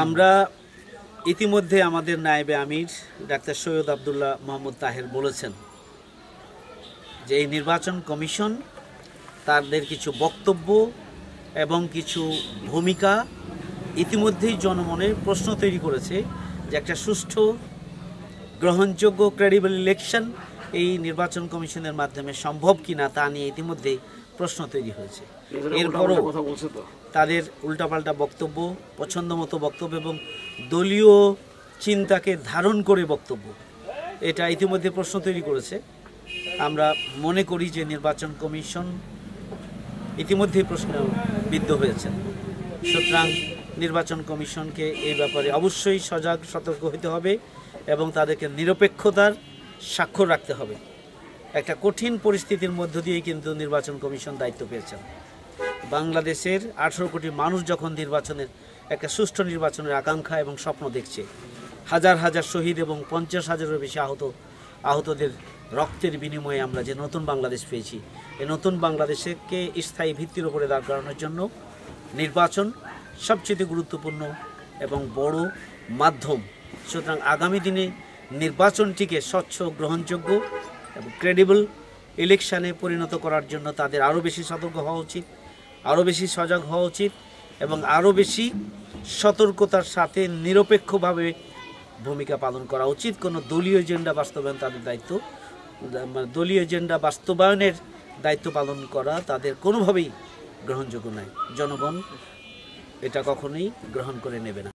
আমরা ইতিমধ্যে আমাদের নায়েবে আমির ডাক্তার সৈয়দ আব্দুল্লাহ মোহাম্মদ তাহের বলেছেন যে এই নির্বাচন কমিশন তাদের কিছু বক্তব্য এবং কিছু ভূমিকা ইতিমধ্যেই জনমনে প্রশ্ন তৈরি করেছে যে একটা সুষ্ঠু গ্রহণযোগ্য ক্রেডিবল ইলেকশন এই নির্বাচন কমিশনের মাধ্যমে সম্ভব কিনা তা নিয়ে ইতিমধ্যেই প্রশ্ন তৈরি হয়েছে। এরপরও তাদের উল্টাপাল্টা বক্তব্য, পছন্দমতো বক্তব্য এবং দলীয় চিন্তাকে ধারণ করে বক্তব্য, এটা ইতিমধ্যে প্রশ্ন তৈরি করেছে। আমরা মনে করি যে নির্বাচন কমিশন ইতিমধ্যেই প্রশ্নবিদ্ধ হয়েছেন। সুতরাং নির্বাচন কমিশনকে এই ব্যাপারে অবশ্যই সজাগ সতর্ক হতে হবে এবং তাদেরকে নিরপেক্ষতার স্বাক্ষর রাখতে হবে। একটা কঠিন পরিস্থিতির মধ্য দিয়ে কিন্তু নির্বাচন কমিশন দায়িত্ব পেয়েছেন। বাংলাদেশের 18 কোটি মানুষ যখন নির্বাচনের একটা সুষ্ঠু নির্বাচনের আকাঙ্ক্ষা এবং স্বপ্ন দেখছে, হাজার হাজার শহীদ এবং 50,000-এরও বেশি আহতদের রক্তের বিনিময়ে আমরা যে নতুন বাংলাদেশ পেয়েছি, এই নতুন বাংলাদেশকে স্থায়ী ভিত্তির উপরে দাঁড় করানোর জন্য নির্বাচন সবচেয়ে গুরুত্বপূর্ণ এবং বড় মাধ্যম। সুতরাং আগামী দিনে নির্বাচনটিকে স্বচ্ছ, গ্রহণযোগ্য এবং ক্রেডিবল ইলেকশানে পরিণত করার জন্য তাদের আরও বেশি সতর্ক হওয়া উচিত, আরও বেশি সজাগ হওয়া উচিত এবং আরও বেশি সতর্কতার সাথে নিরপেক্ষভাবে ভূমিকা পালন করা উচিত। কোনো দলীয় এজেন্ডা বাস্তবায়ন তাদের দায়িত্ব, দলীয় এজেন্ডা বাস্তবায়নের দায়িত্ব পালন করা তাদের কোনোভাবেই গ্রহণযোগ্য নয়। জনগণ এটা কখনোই গ্রহণ করে নেবে না।